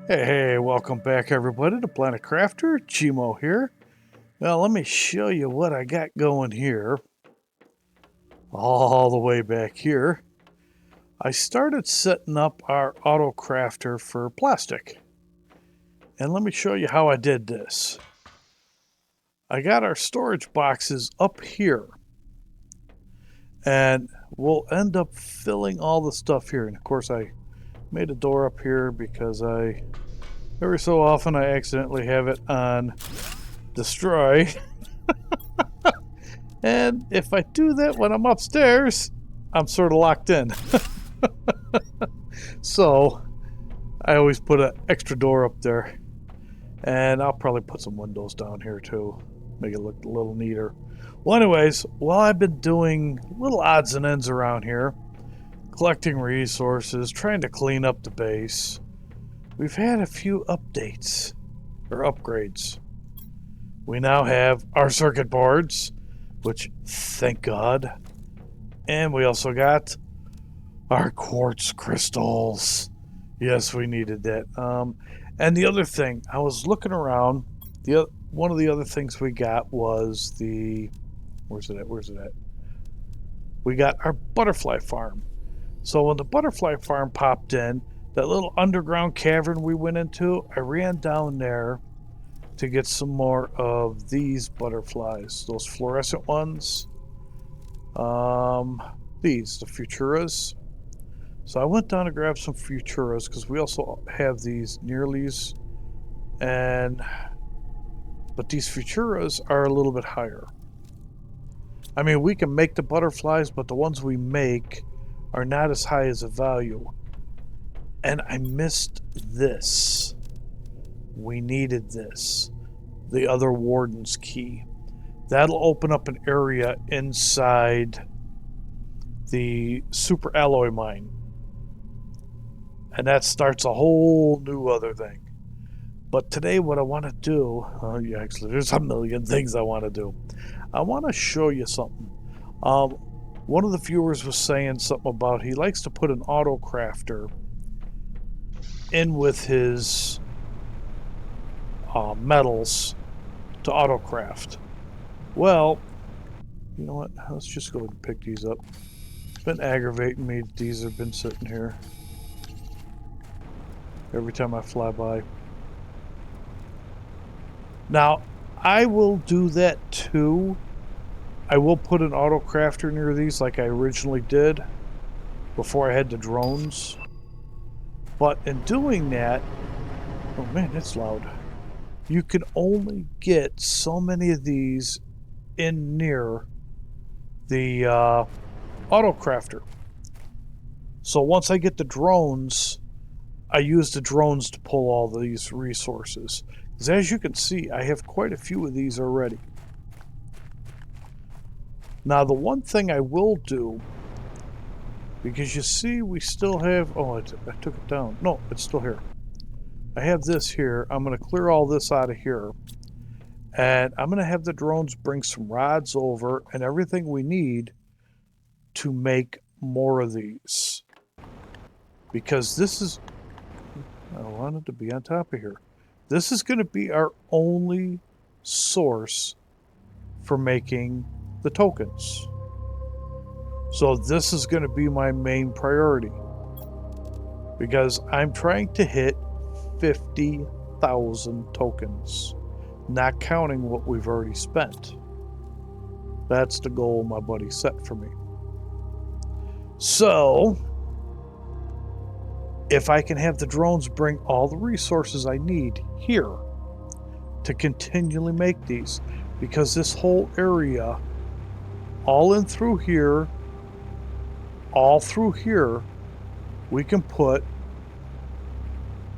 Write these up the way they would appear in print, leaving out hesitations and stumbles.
Hey, welcome back everybody to Planet Crafter. Chimo here. Well, let me show you what I got going here. All the way back here. I started setting up our auto crafter for plastic. And let me show you how I did this. I got our storage boxes up here. And we'll end up filling all the stuff here. And of course I made a door up here because every so often I accidentally have it on destroy. And if I do that when I'm upstairs, I'm sort of locked in. So I always put an extra door up there. And I'll probably put some windows down here too. Make it look a little neater. Well, anyways, while I've been doing little odds and ends around here, collecting resources, trying to clean up the base, we've had a few updates or upgrades. We now have our circuit boards, which thank God. And we also got our quartz crystals. Yes, we needed that. And the other thing, I was looking around. One of the other things we got was where's it at? We got our butterfly farm. So when the butterfly farm popped in, that little underground cavern we went into, I ran down there to get some more of these butterflies, those fluorescent ones. The Futuras. So I went down to grab some Futuras because we also have these Nearlies, but these Futuras are a little bit higher. I mean, we can make the butterflies, but the ones we make are not as high as a value. And I missed this. We needed this. The other warden's key. That'll open up an area inside the super alloy mine. And that starts a whole new other thing. But today what I want to do, there's a million things I want to do. I want to show you something. One of the viewers was saying something about he likes to put an auto crafter in with his metals to auto craft. Well, you know what? Let's just go and pick these up. It's been aggravating me that these have been sitting here every time I fly by. Now, I will do that too. I will put an auto crafter near these like I originally did before I had the drones. But in doing that, oh man, that's loud. You can only get so many of these in near the auto crafter. So once I get the drones, I use the drones to pull all these resources. Because as you can see, I have quite a few of these already. Now the one thing I will do, because you see we still have, I took it down. No, it's still here. I have this here. I'm going to clear all this out of here. And I'm going to have the drones bring some rods over and everything we need to make more of these. Because this is, I wanted to be on top of here. This is going to be our only source for making the tokens. So this is going to be my main priority. Because I'm trying to hit 50,000 tokens. Not counting what we've already spent. That's the goal my buddy set for me. So, if I can have the drones bring all the resources I need here to continually make these, because this whole area, all in through here, all through here, we can put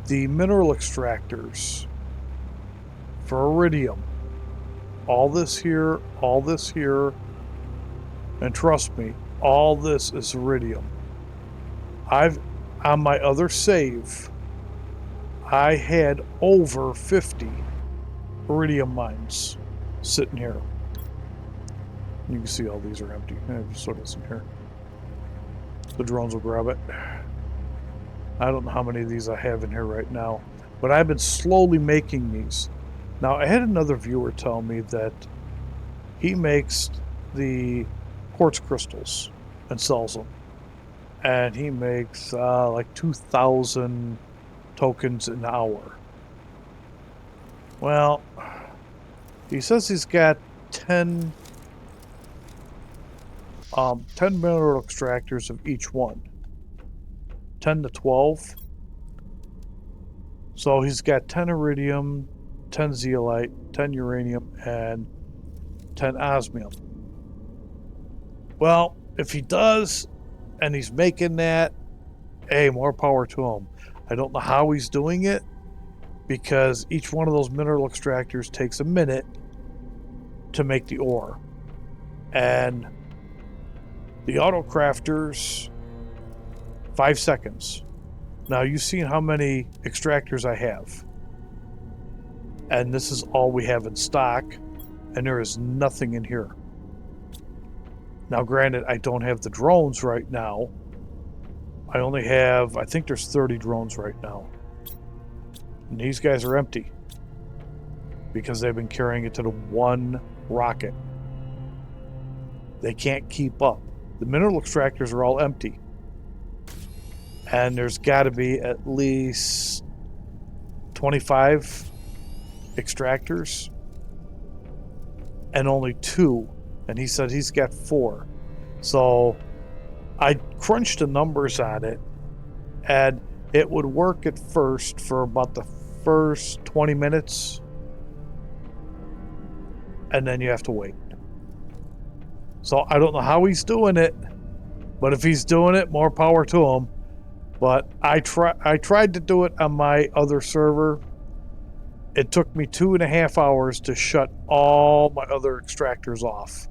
the mineral extractors for iridium. All this here, and trust me, all this is iridium. On my other save, I had over 50 iridium mines sitting here. You can see all these are empty. So it's in here. The drones will grab it. I don't know how many of these I have in here right now. but I've been slowly making these. Now, I had another viewer tell me that he makes the quartz crystals and sells them. And he makes like 2,000 tokens an hour. Well, he says he's got 10 mineral extractors of each one. 10 to 12. So he's got 10 iridium, 10 zeolite, 10 uranium, and 10 osmium. Well, if he does, and he's making that, hey, more power to him. I don't know how he's doing it, because each one of those mineral extractors takes a minute to make the ore. And the auto crafters, 5 seconds. Now, you've seen how many extractors I have. And this is all we have in stock, and there is nothing in here. Now, granted, I don't have the drones right now. I only have, I think there's 30 drones right now. And these guys are empty because they've been carrying it to the one rocket. They can't keep up. The mineral extractors are all empty. And there's got to be at least 25 extractors and only 2. And he said he's got 4. So I crunched the numbers on it, and it would work at first for about the first 20 minutes, and then you have to wait. So I don't know how he's doing it, but if he's doing it, more power to him. But I tried to do it on my other server. It took me 2.5 hours to shut all my other extractors off.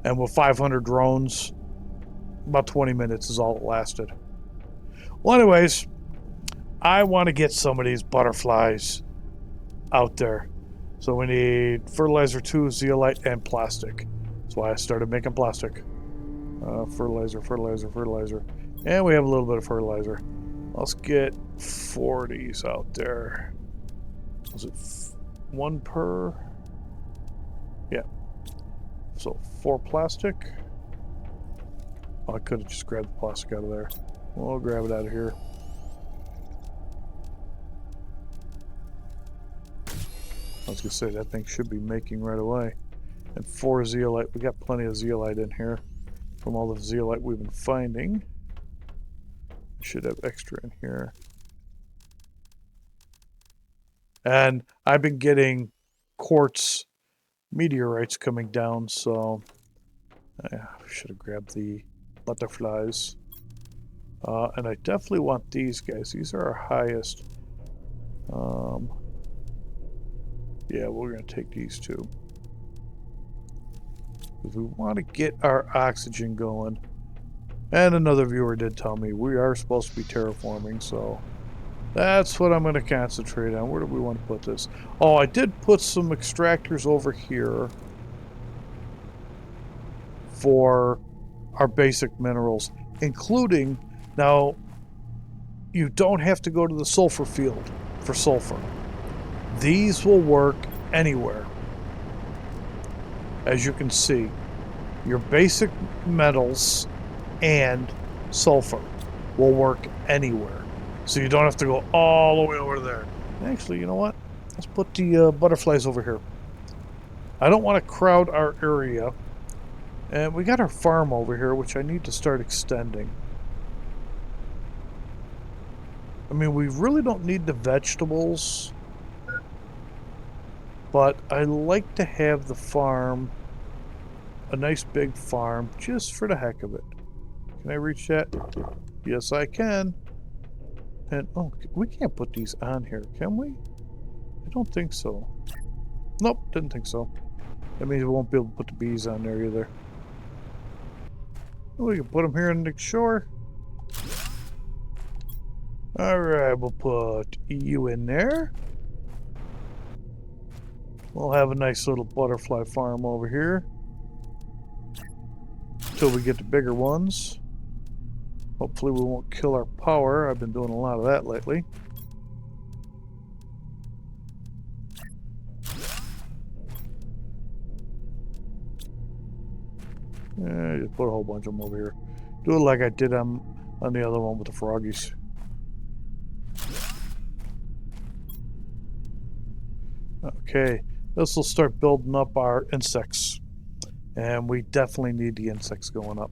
And with 500 drones, about 20 minutes is all it lasted. Well, anyways, I want to get some of these butterflies out there. So we need fertilizer 2, zeolite, and plastic. That's why I started making plastic. Fertilizer. And we have a little bit of fertilizer. Let's get 40s out there. Was it 1 per? Yeah. So 4 plastic. Oh, I could have just grabbed the plastic out of there. We'll grab it out of here. I was going to say, that thing should be making right away. And 4 zeolite. We got plenty of zeolite in here from all the zeolite we've been finding. Should have extra in here. And I've been getting quartz meteorites coming down, so I should have grabbed the butterflies. And I definitely want these guys. These are our highest. Yeah, we're going to take these two. Because we want to get our oxygen going. And another viewer did tell me we are supposed to be terraforming, so that's what I'm going to concentrate on. Where do we want to put this? Oh, I did put some extractors over here for our basic minerals, including, now, you don't have to go to the sulfur field for sulfur. These will work anywhere. As you can see, your basic metals and sulfur will work anywhere. So you don't have to go all the way over there. Actually, you know what? Let's put the butterflies over here. I don't want to crowd our area. And we got our farm over here, which I need to start extending. I mean, we really don't need the vegetables. But I like to have the farm, a nice big farm, just for the heck of it. Can I reach that? Yes, I can. And, oh, we can't put these on here, can we? I don't think so. Nope, didn't think so. That means we won't be able to put the bees on there either. We can put them here on the shore. Alright, we'll put you in there. We'll have a nice little butterfly farm over here. Until we get the bigger ones. Hopefully we won't kill our power. I've been doing a lot of that lately. Just put a whole bunch of them over here. Do it like I did on the other one with the froggies. Okay, this will start building up our insects. And we definitely need the insects going up.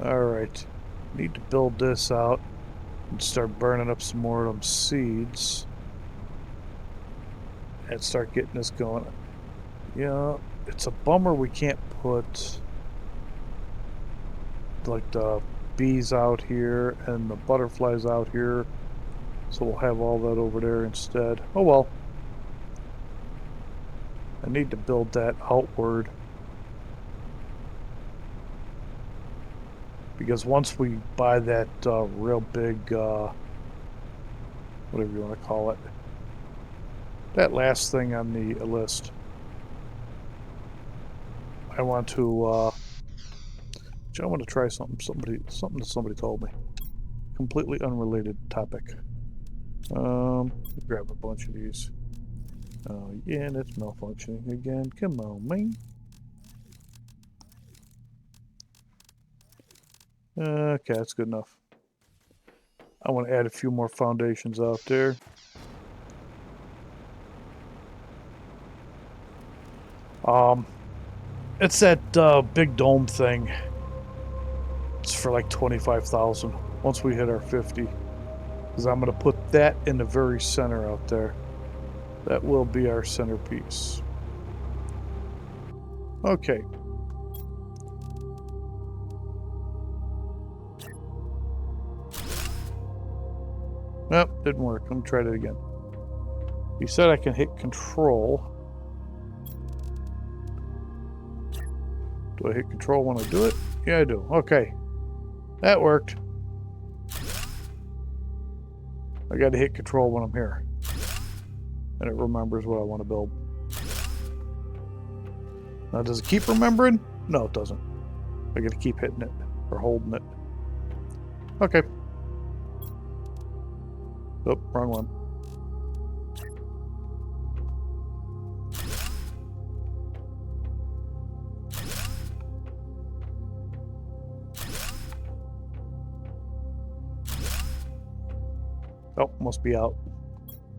Alright, need to build this out and start burning up some more of them seeds. And start getting this going. Yeah, it's a bummer we can't put like the bees out here and the butterflies out here. So we'll have all that over there instead. Oh well. I need to build that outward. Because once we buy that real big, whatever you want to call it, that last thing on the list, I want to, I want to try something that somebody told me. Completely unrelated topic. Grab a bunch of these. Oh yeah, and it's malfunctioning again. Come on, man. Okay, that's good enough. I want to add a few more foundations out there. It's that big dome thing. It's for like 25,000 once we hit our 50. Because I'm going to put that in the very center out there. That will be our centerpiece. Okay. Nope, didn't work. Let me try that again. You said I can hit control. Do I hit control when I do it? Yeah, I do. Okay. That worked. I got to hit control when I'm here. And it remembers what I want to build. Now, does it keep remembering? No, it doesn't. I got to keep hitting it or holding it. Okay. Oh, wrong one. Oh, must be out.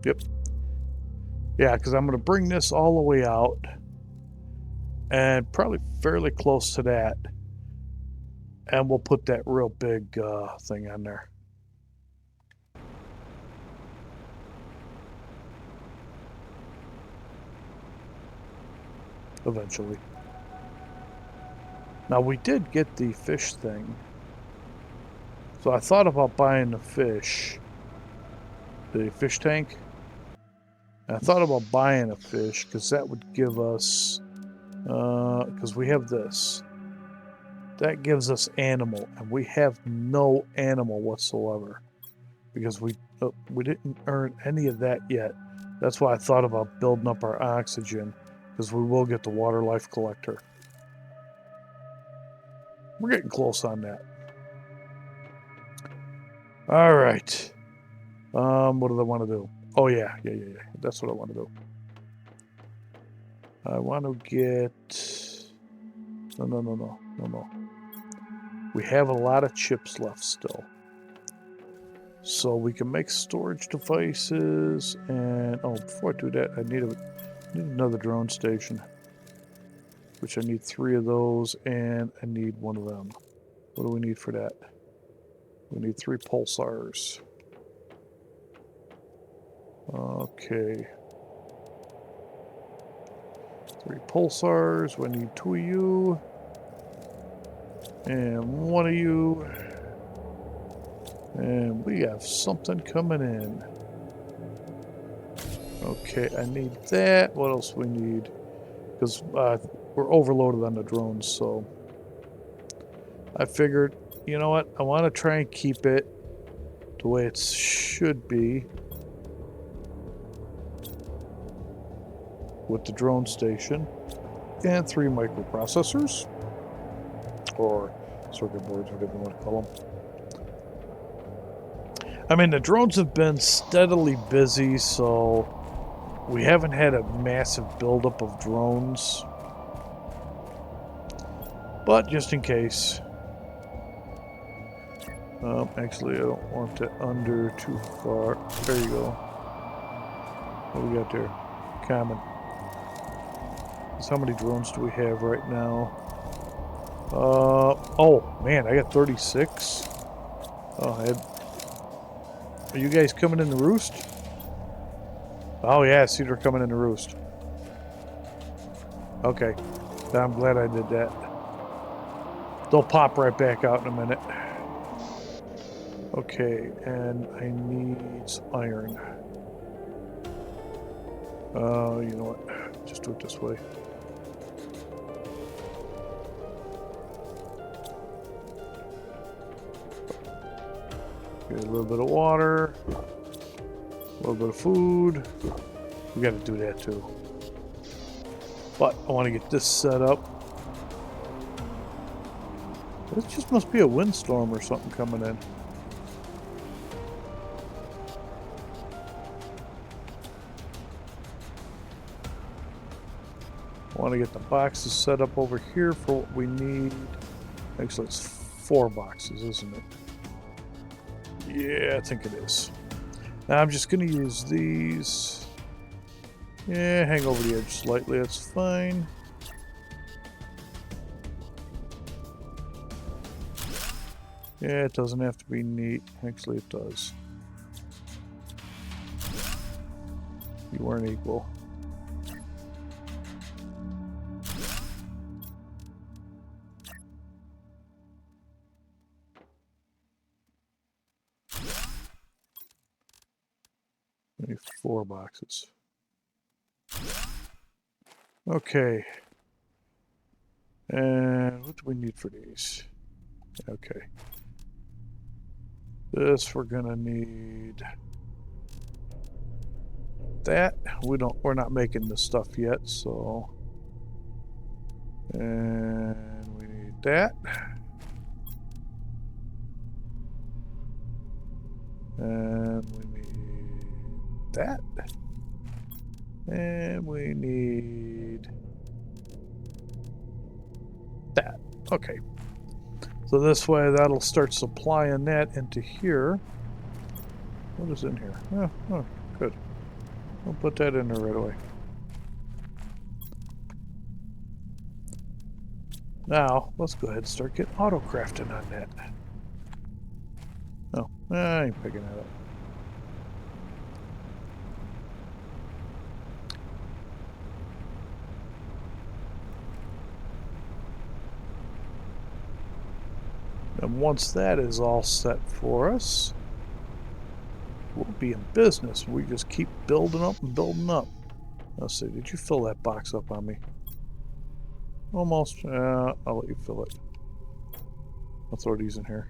Yep. Yeah, because I'm going to bring this all the way out. And probably fairly close to that. And we'll put that real big thing on there. Eventually. Now we did get the fish thing. So I thought about buying the fish tank. And I thought about buying a fish because that would give us, because we have this. That gives us animal, and we have no animal whatsoever because we didn't earn any of that yet. That's why I thought about building up our oxygen because we will get the water life collector. We're getting close on that. All right. What do I want to do? Oh yeah. That's what I want to do. I want to get. No. We have a lot of chips left still. So we can make storage devices and before I do that, I need another drone station. Which I need 3 of those and I need 1 of them. What do we need for that? We need 3 pulsars. Okay. 3 pulsars. We need 2 of you. And 1 of you. And we have something coming in. Okay, I need that. What else we need? Because we're overloaded on the drones, so I figured, you know what? I want to try and keep it the way it should be with the drone station and 3 microprocessors or circuit boards, whatever you want to call them. I mean, the drones have been steadily busy, so we haven't had a massive buildup of drones. But just in case. Actually, I don't want it under too far. There you go. What do we got there? Common. So how many drones do we have right now? Oh man, I got 36. Are you guys coming in the roost? Oh yeah, see they're coming in the roost. Okay, I'm glad I did that. They'll pop right back out in a minute. Okay, and I need some iron. You know what? Just do it this way. Get a little bit of water, a little bit of food. We got to do that too. But I want to get this set up. This just must be a windstorm or something coming in. I want to get the boxes set up over here for what we need. Actually, it's 4 boxes, isn't it? Yeah, I think it is. Now I'm just going to use these. Yeah, hang over the edge slightly, that's fine. Yeah, it doesn't have to be neat. Actually, it does. You weren't equal. Maybe 4 boxes. Okay. And what do we need for these? Okay. This we're gonna need that. We're not making this stuff yet, so and we need that. And we need that. And we need that. Okay. So this way that'll start supplying that into here. What is in here? Oh, good. We'll put that in there right away. Now, let's go ahead and start getting auto crafting on that. Oh, I ain't picking that up. And once that is all set for us, we'll be in business. We just keep building up and building up. Let's see, did you fill that box up on me? Almost. I'll let you fill it. I'll throw these in here.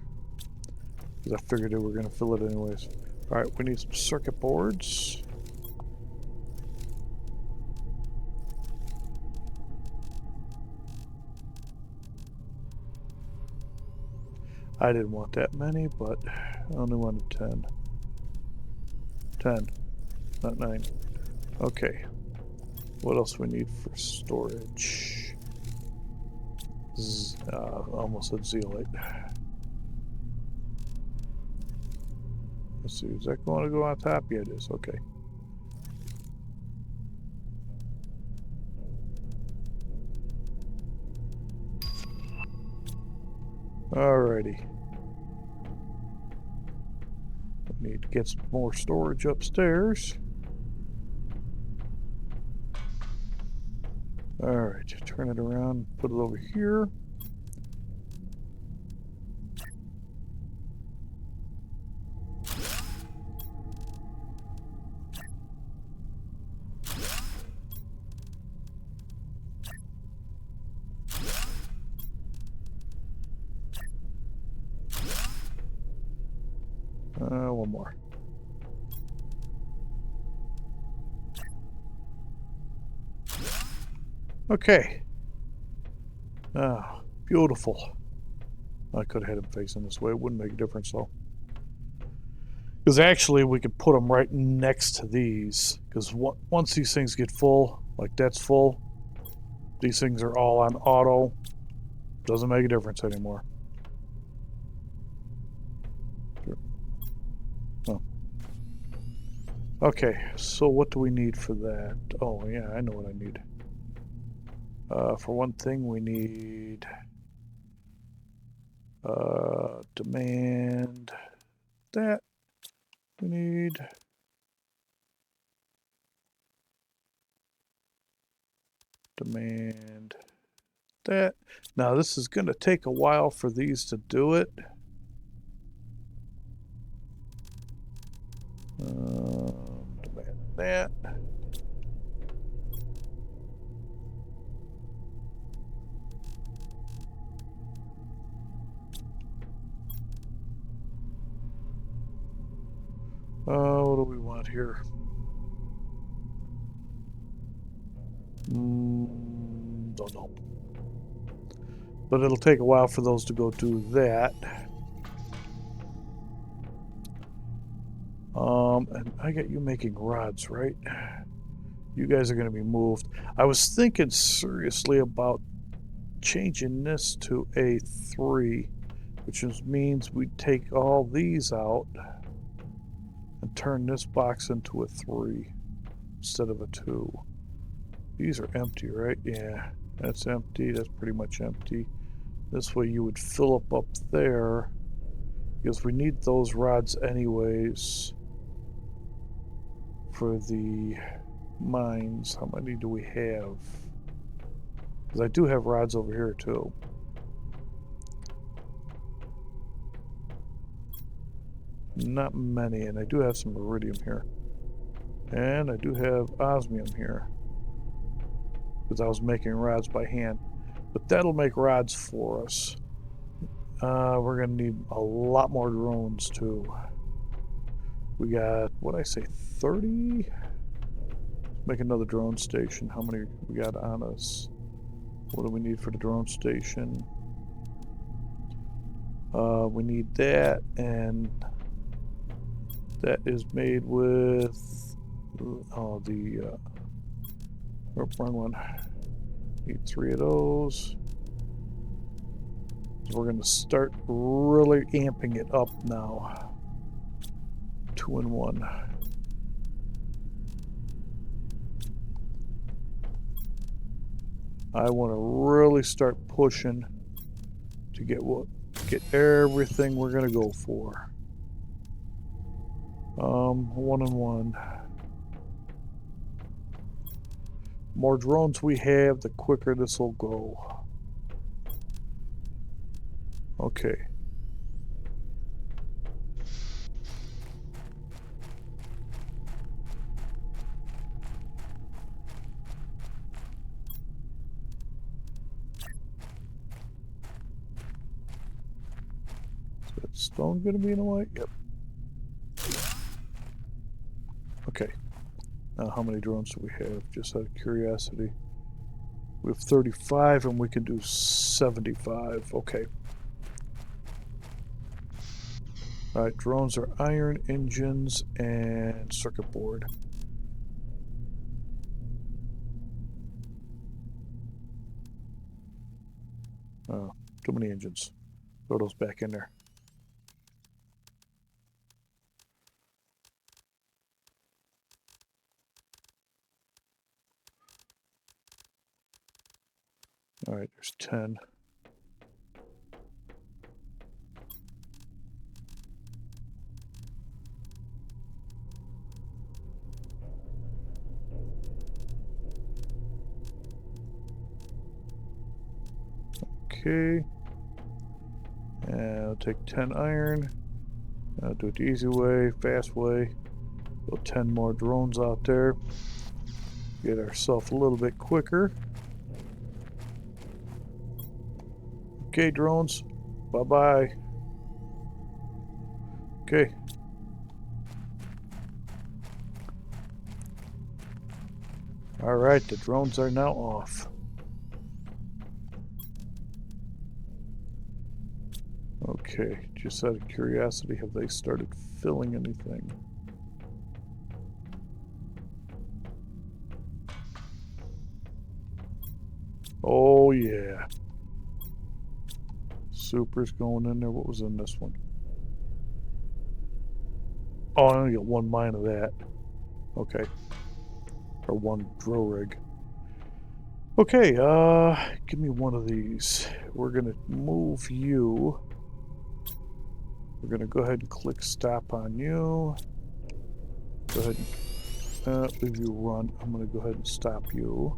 Because I figured they were going to fill it anyways. Alright, we need some circuit boards. I didn't want that many, but I only wanted 10. 10, not 9. Okay. What else we need for storage? Almost said zeolite. Let's see, is that going to go on top? Yeah, it is. Okay. Alrighty. We need to get some more storage upstairs. Alright, turn it around, put it over here. One more. Okay. Ah, beautiful. I could have had him facing this way. It wouldn't make a difference, though. Because actually, we could put them right next to these. Because once these things get full, like that's full, these things are all on auto. Doesn't make a difference anymore. Oh. Okay, so what do we need for that? Oh, yeah, I know what I need. For one thing, we need demand that. We need demand that. Now, this is going to take a while for these to do it. Demand that. What do we want here? Don't know. But it'll take a while for those to go do that. And I got you making rods, right? You guys are going to be moved. I was thinking seriously about changing this to a 3, which means we take all these out and turn this box into a 3 instead of a 2. These are empty, right? Yeah, that's empty. That's pretty much empty. This way you would fill up there, because we need those rods anyways for the mines. How many do we have? Because I do have rods over here too. Not many, and I do have some iridium here. And I do have osmium here, because I was making rods by hand. But that'll make rods for us. We're going to need a lot more drones too. We got, what'd I say, 30? Let's make another drone station. How many we got on us? What do we need for the drone station? We need that, and that is made with, oh, wrong one. Need 3 of those. So we're going to start really amping it up now. 2 and 1. I want to really start pushing to get everything we're going to go for. 1 and 1. More drones we have, the quicker this will go. Okay. Is that stone going to be in the way? Yep. Okay. Now, how many drones do we have? Just out of curiosity. We have 35 and we can do 75. Okay. Alright, drones are iron engines and circuit board. Oh, too many engines. Throw those back in there. Alright, there's 10. Okay. And I'll take 10 iron. I'll do it the easy way, fast way. Put 10 more drones out there. Get ourselves a little bit quicker. Okay, drones. Bye-bye. Okay. Alright, the drones are now off. Okay, just out of curiosity, have they started filling anything? Oh yeah. Super's going in there. What was in this one? Oh, I only got one mine of that. Okay. Or one drill rig. Okay, give me one of these. We're gonna move you. We're gonna go ahead and click stop on you. Go ahead and leave you run. I'm gonna go ahead and stop you.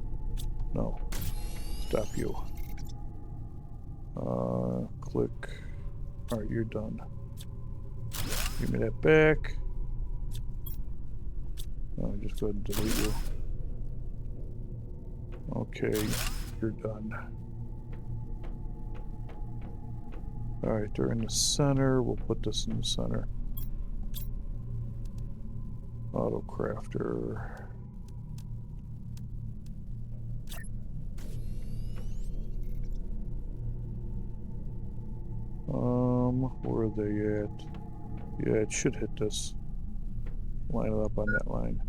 No. Stop you. Click. Alright, you're done. Give me that back. Just go ahead and delete you. Okay, you're done. Alright, they're in the center. We'll put this in the center. Auto crafter. Where are they at? Yeah, it should hit this. Line it up on that line.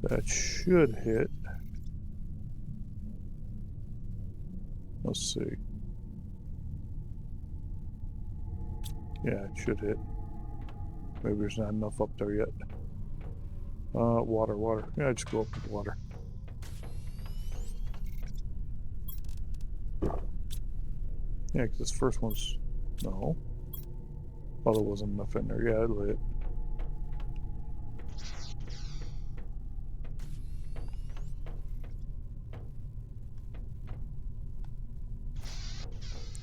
That should hit. Let's see. Yeah, it should hit. Maybe there's not enough up there yet. Water. Yeah, just go up to the water. Yeah, because this first one's... No. Oh, there wasn't enough in there. Yeah, it lit.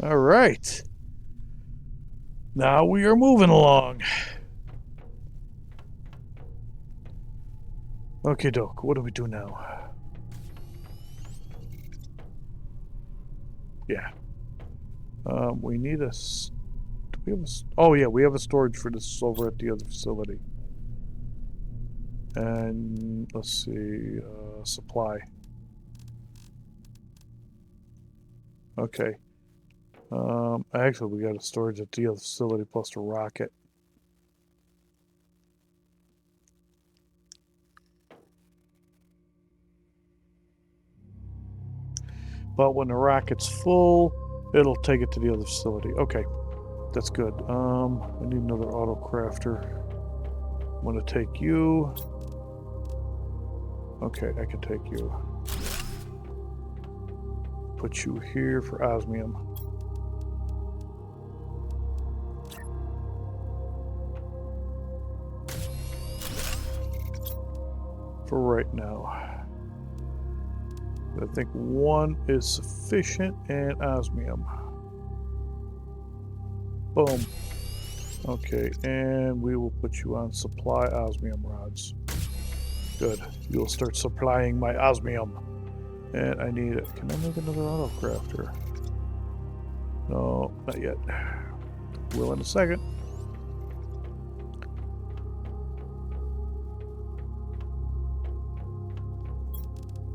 All right. Now we are moving along. Okay, Doc, what do we do now? Yeah. We need a... Do we have a... Oh, yeah, we have a storage for this over at the other facility. And, let's see, supply. Okay. Actually, we got a storage at the other facility plus the rocket. But when the rocket's full, it'll take it to the other facility. Okay, that's good. I need another auto crafter. I'm gonna take you. Okay, I can take you. Put you here for osmium. For right now. I think one is sufficient, and osmium. Boom. Okay, and we will put you on supply osmium rods. Good. You'll start supplying my osmium. And I need it. Can I make another auto crafter? No, not yet. Will in a second.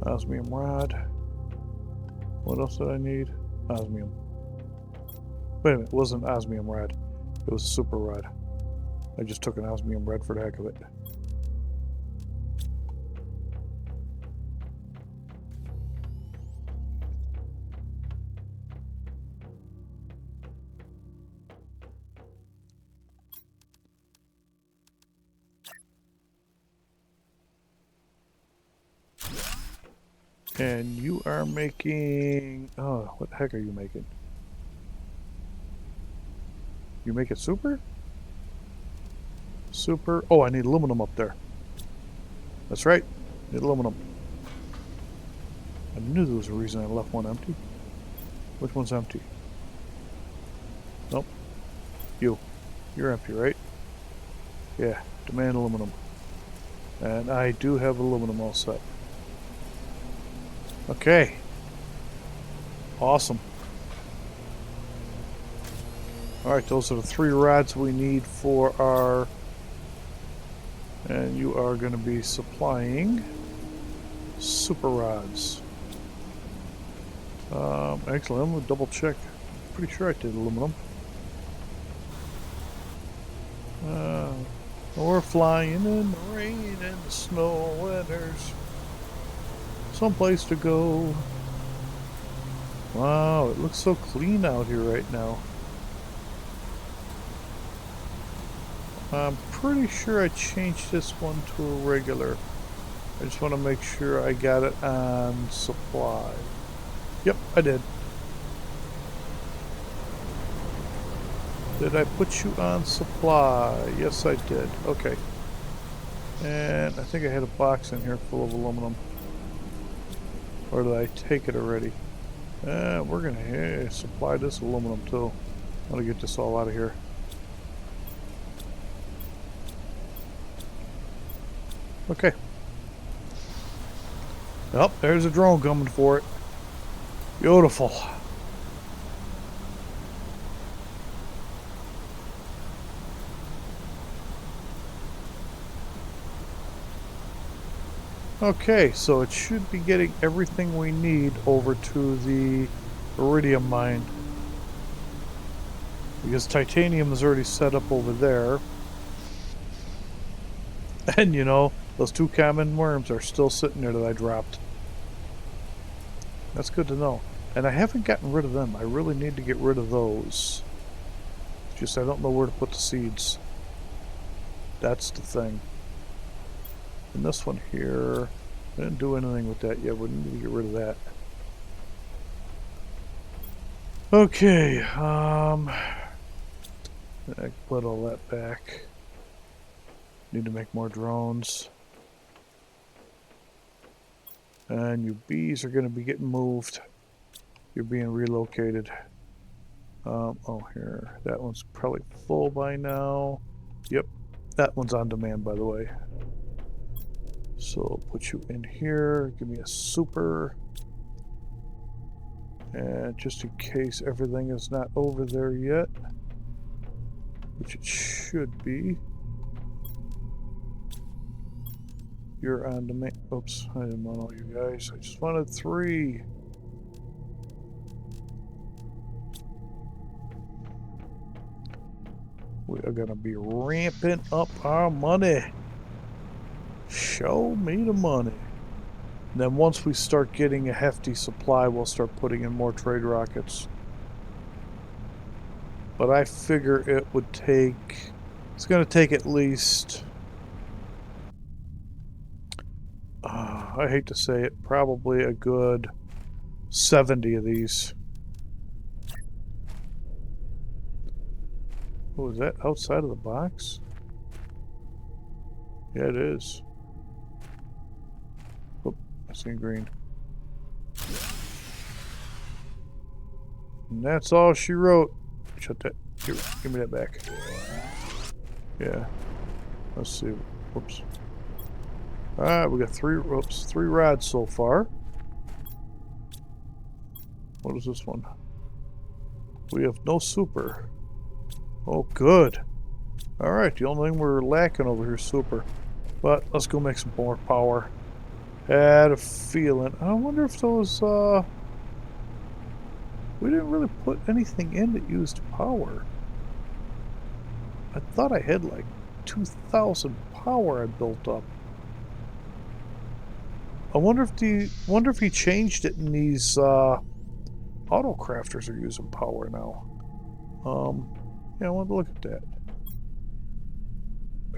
Osmium rod. What else did I need? Osmium. Wait a minute, it wasn't osmium rod. It was a super rod. I just took an osmium rod for the heck of it. And you are making... Oh, what the heck are you making? You make it super? Super... Oh, I need aluminum up there. That's right. Need aluminum. I knew there was a reason I left one empty. Which one's empty? Nope. You. You're empty, right? Yeah. Demand aluminum. And I do have aluminum all set. Okay. Awesome. Alright, those are the 3 rods we need for our... And you are going to be supplying super rods. Actually, I'm going to double check. Pretty sure I did aluminum. We're flying in the rain and the snow and there's someplace to go. Wow, it looks so clean out here right now. I'm pretty sure I changed this one to a regular. I just want to make sure I got it on supply. Yep, I did. Did I put you on supply? Yes, I did. Okay. And I think I had a box in here full of aluminum. Or did I take it already? We're going to supply this aluminum too. I'm going to get this all out of here. Okay. Oh, there's a drone coming for it. Beautiful. Okay, so it should be getting everything we need over to the iridium mine. Because titanium is already set up over there. And you know, those 2 common worms are still sitting there that I dropped. That's good to know. And I haven't gotten rid of them. I really need to get rid of those. It's just I don't know where to put the seeds. That's the thing. And this one here, I didn't do anything with that yet. We need to get rid of that. Okay, I put all that back. Need to make more drones. And you bees are going to be getting moved. You're being relocated. Oh, here. That one's probably full by now. Yep. That one's on demand, by the way. So put you in here. Give me a super. And just in case everything is not over there yet, which it should be. You're on demand. Oops, I didn't want all you guys. I just wanted 3. We are going to be ramping up our money. Show me the money. And then once we start getting a hefty supply, we'll start putting in more trade rockets. But I figure it would take... It's going to take at least... I hate to say it, probably a good 70 of these. Oh, is that outside of the box? Yeah, it is. Oh, I see green. And that's all she wrote. Shut that. Give me that back. Yeah. Let's see. Whoops. Alright, we got 3 rods so far. What is this one? We have no super. Oh, good. Alright, the only thing we're lacking over here is super. But let's go make some more power. Had a feeling. I wonder if those, we didn't really put anything in that used power. I thought I had like 2,000 power I built up. I wonder if he changed it in these auto crafters are using power now. Yeah, I want to look at that.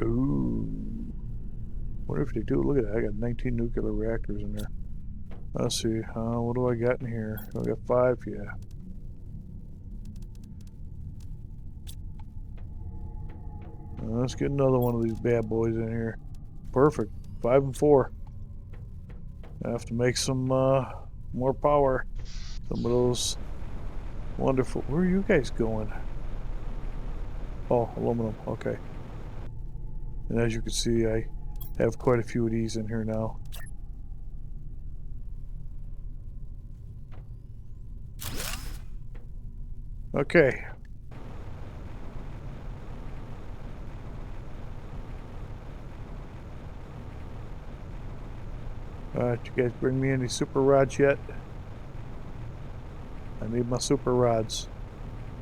Ooh. Wonder if they do. Look at that. I got 19 nuclear reactors in there. Let's see. What do I got in here? I got 5. Yeah. Let's get another one of these bad boys in here. Perfect. 5 and 4. I have to make some more power. Some of those wonderful... Where are you guys going? Oh, aluminum. Okay. And as you can see, I have quite a few of these in here now. Okay. Did you guys bring me any super rods yet? I need my super rods.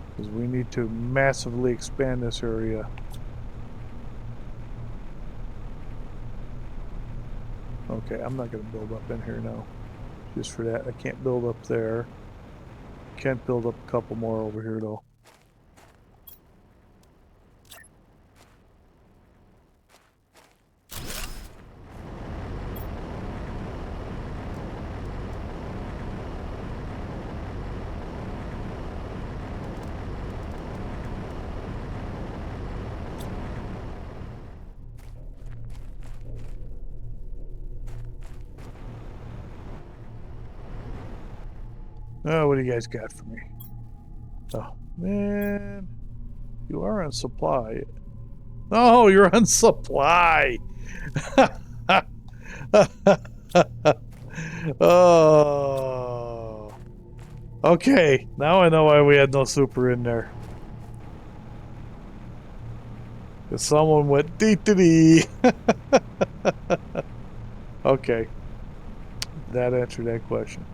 Because we need to massively expand this area. Okay, I'm not going to build up in here now. Just for that, I can't build up there. Can't build up a couple more over here though. Oh, what do you guys got for me? Oh, man. You are on supply. Oh, you're on supply. Oh. Okay, now I know why we had no super in there. Because someone went dee-dee-dee. Okay. That answered that question.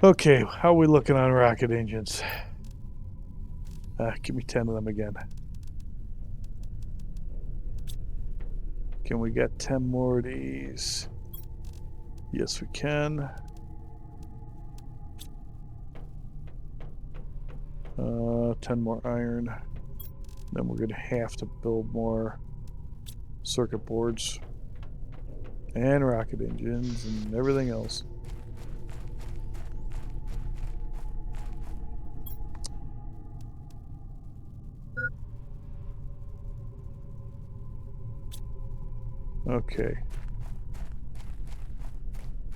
Okay, how are we looking on rocket engines? Give me 10 of them again. Can we get 10 more of these? Yes, we can. 10 more iron. Then we're going to have to build more circuit boards and rocket engines and everything else. Okay.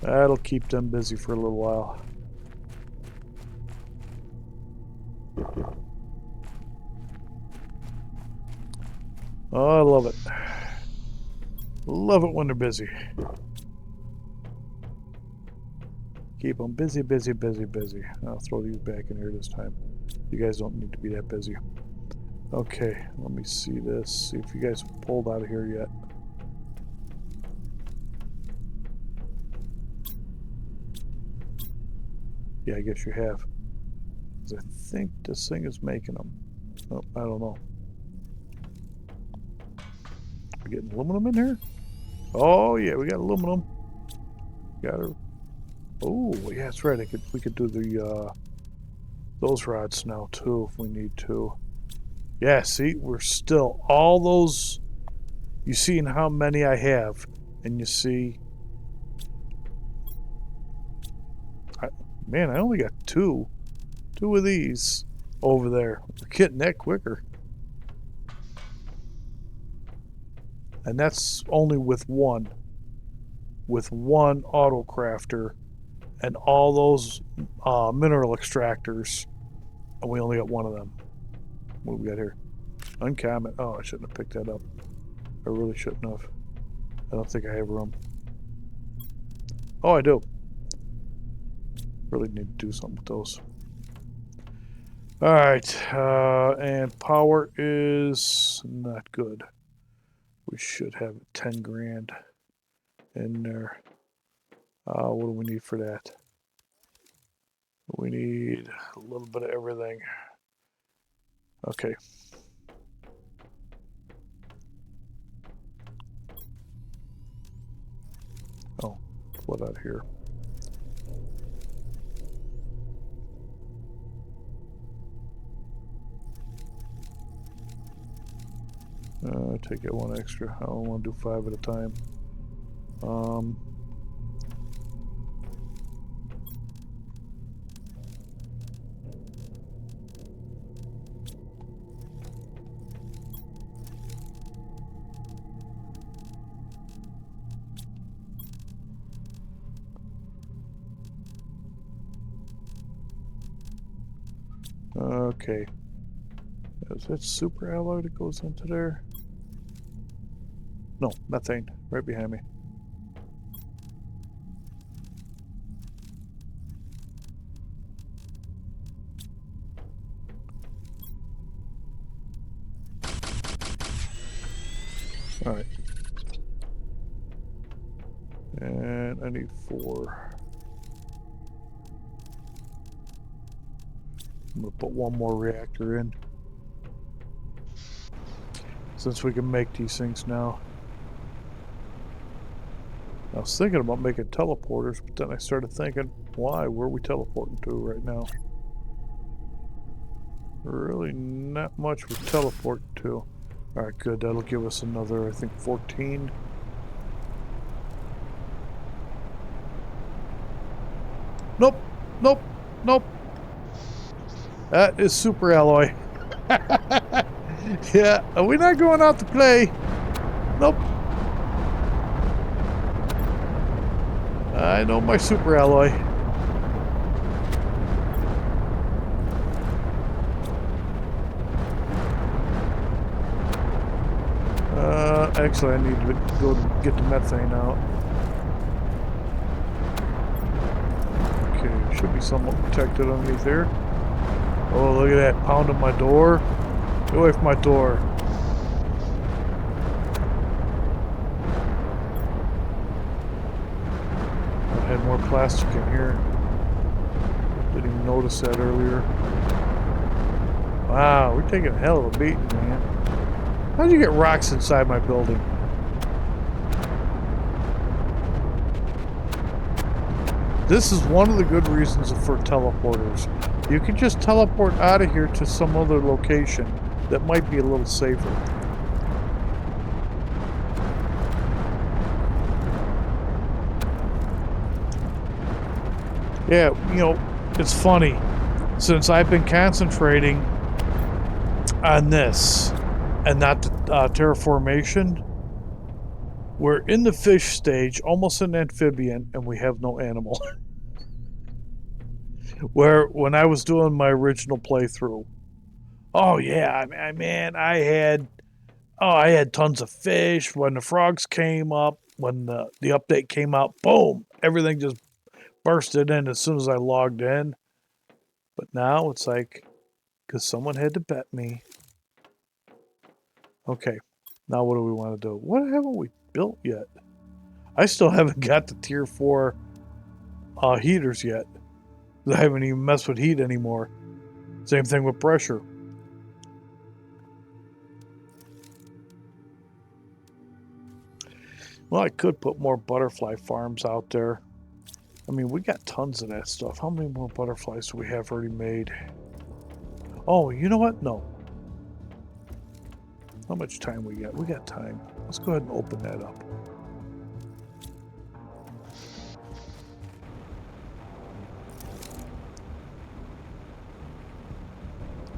That'll keep them busy for a little while. Oh, I love it. Love it when they're busy. Keep them busy, busy, busy, busy. I'll throw these back in here this time. You guys don't need to be that busy. Okay, let me see this. See if you guys have pulled out of here yet. Yeah, I guess you have. 'Cause I think this thing is making them. Oh, I don't know. We getting aluminum in here? Oh yeah, we got aluminum. Got her. Oh yeah, that's right. We could do the those rods now too if we need to. Yeah, see, we're still all those. You see how many I have, and you see. Man, I only got two of these over there. We're getting that quicker. And that's only with one auto crafter and all those mineral extractors, and we only got one of them. What do we got here? Uncommon. Oh, I shouldn't have picked that up. I really shouldn't have. I don't think I have room. Oh, I do. Really need to do something with those. Alright, and power is not good. We should have 10 grand in there. What do we need for that? We need a little bit of everything. Okay. Oh, what out here? Take it one extra. I don't want to do 5 at a time. Okay. Is that super alloy that goes into there? No, methane. Right behind me. Alright. And I need 4. I'm gonna put one more reactor in. Since we can make these things now. I was thinking about making teleporters, but then I started thinking, why? Where are we teleporting to right now? Really not much we're teleporting to. Alright, good. That'll give us another, I think, 14. Nope. Nope. Nope. That is super alloy. Yeah, are we not going out to play? Nope. I know my super alloy. Actually, I need to go get the methane out. Okay, should be somewhat protected underneath there. Oh, look at that, pounding my door. Get away from my door. I had more plastic in here. Didn't even notice that earlier. Wow, we're taking a hell of a beating, man. How'd you get rocks inside my building? This is one of the good reasons for teleporters. You can just teleport out of here to some other location that might be a little safer. Yeah, you know, it's funny. Since I've been concentrating on this and not the terraformation, we're in the fish stage, almost an amphibian, and we have no animal. Where when I was doing my original playthrough, oh yeah, I had tons of fish. When the frogs came up, when the update came out, boom, everything just bursted in as soon as I logged in. But now it's like, because someone had to bet me. Okay, now what do we want to do? What haven't we built yet? I still haven't got the tier 4 heaters yet. I haven't even messed with heat anymore. Same thing with pressure. Well, I could put more butterfly farms out there. I mean, we got tons of that stuff. How many more butterflies do we have already made? Oh, you know what? No. How much time we got? We got time. Let's go ahead and open that up.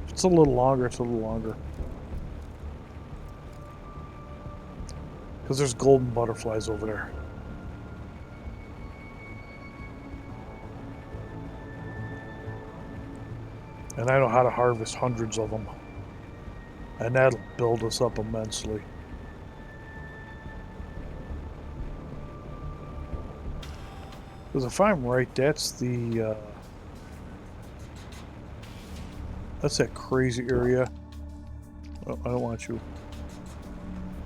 If it's a little longer, it's a little longer. Because there's golden butterflies over there. And I know how to harvest hundreds of them. And that'll build us up immensely. Because if I'm right, that's the... that's that crazy area. Oh, I don't want you.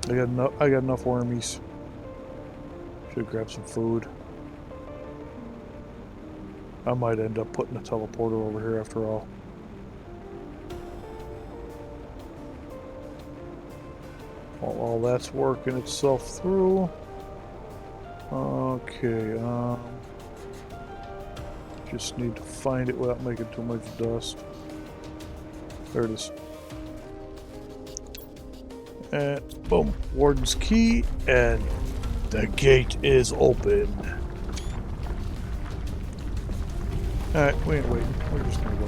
I got enough wormies. Should grab some food. I might end up putting a teleporter over here after all. While all that's working itself through. Okay, just need to find it without making too much dust. There it is. And boom, warden's key, and the gate is open. Alright, we ain't waiting. We're just gonna go.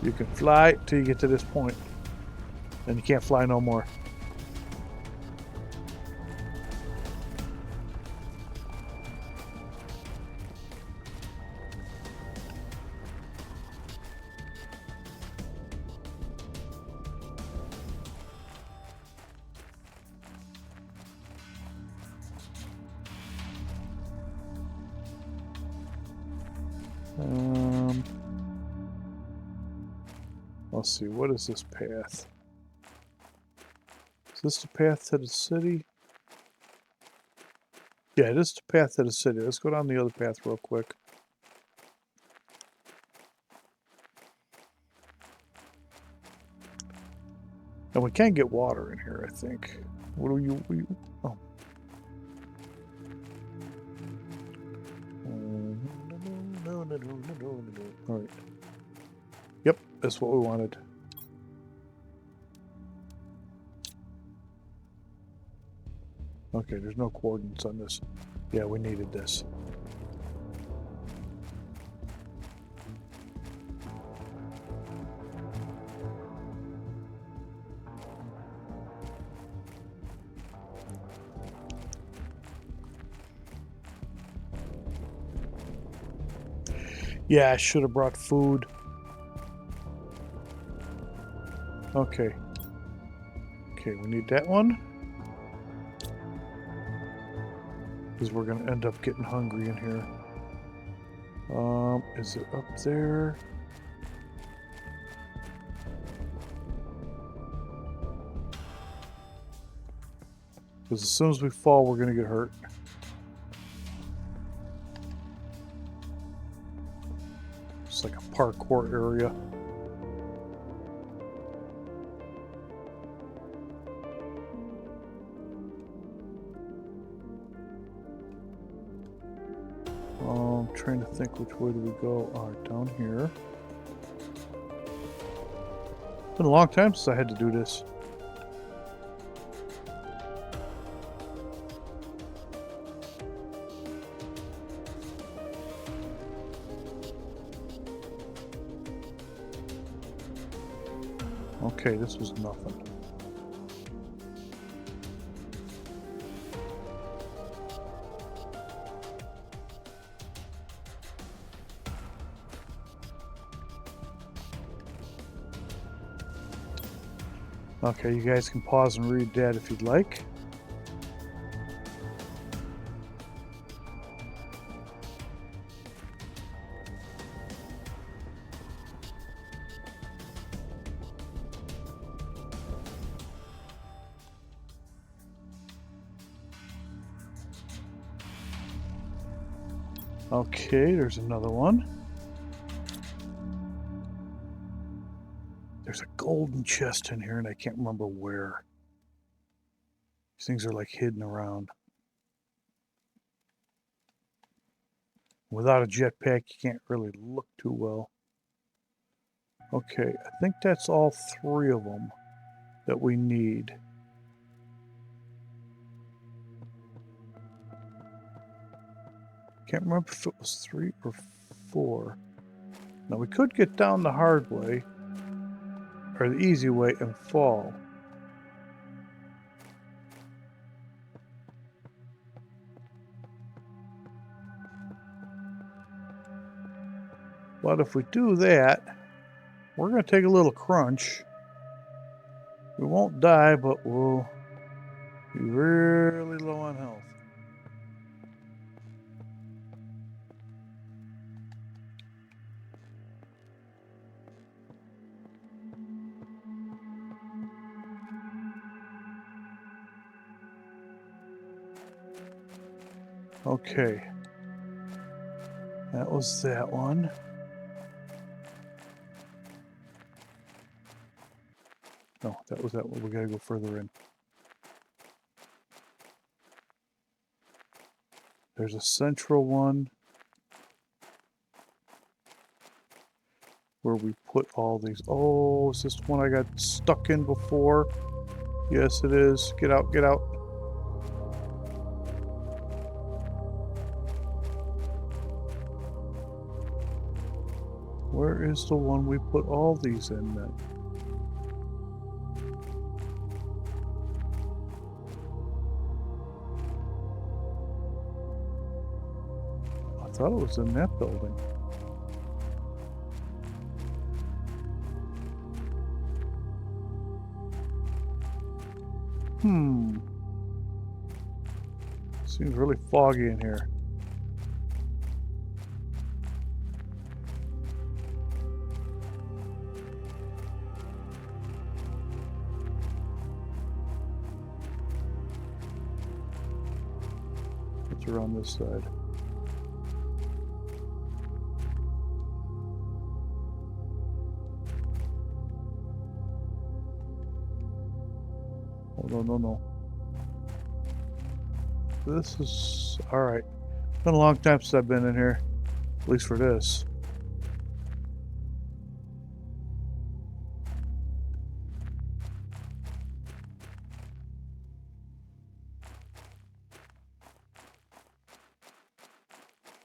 You can fly till you get to this point. And you can't fly no more. Let's see, what is this path? Is this the path to the city? Yeah, it is the path to the city. Let's go down the other path real quick. And we can get water in here, I think. What do you oh. All right. Yep, that's what we wanted. Okay, there's no coordinates on this. Yeah, we needed this. Yeah, I should have brought food. Okay. Okay, we need that one. Because we're going to end up getting hungry in here. Is it up there? Because as soon as we fall, we're going to get hurt. It's like a parkour area. I'm trying to think which way do we go. Down here. It's been a long time since I had to do this. Okay, this was nothing. Okay, you guys can pause and read that if you'd like. Okay, there's another one. There's a golden chest in here, and I can't remember where. These things are like hidden around. Without a jetpack, you can't really look too well. Okay, I think that's all three of them that we need. Can't remember if it was 3 or 4. Now we could get down the hard way, or the easy way, and fall. But if we do that, we're going to take a little crunch. We won't die, but we'll be really low on health. Okay. That was that one. No, that was that one. We gotta go further in. There's a central one where we put all these. Oh, is this one I got stuck in before? Yes, it is. Get out, get out. Where is the one we put all these in then? I thought it was in that building. Seems really foggy in here. It's around this side. Oh, no, no, no. This is... Alright. Been a long time since I've been in here. At least for this.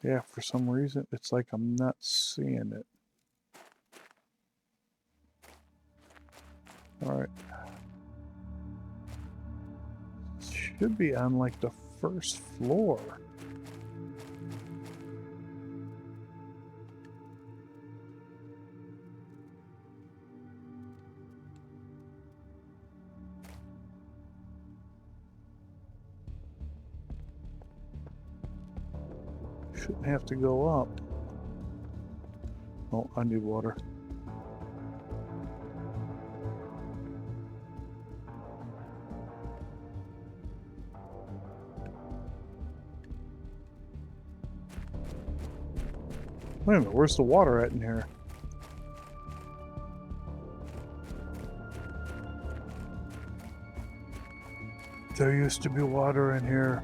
Yeah, for some reason, it's like I'm not seeing it. Alright. Should be on like the first floor. Shouldn't have to go up. Oh, I need water. Wait a minute, where's the water at in here? There used to be water in here.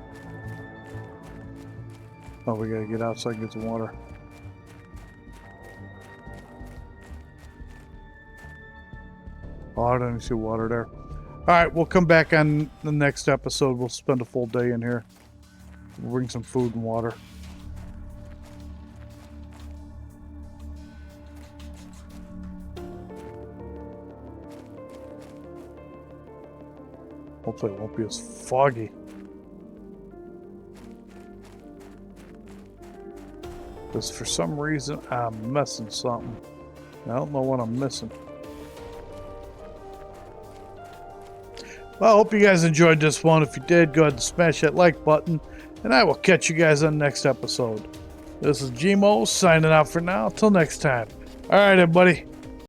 Oh, we gotta get outside and get some water. Oh, I don't even see water there. Alright, we'll come back on the next episode. We'll spend a full day in here. We'll bring some food and water. Hopefully it won't be as foggy. Because for some reason I'm missing something. I don't know what I'm missing. Well, I hope you guys enjoyed this one. If you did, go ahead and smash that like button. And I will catch you guys on the next episode. This is Gmo signing out for now. Till next time. Alright, everybody.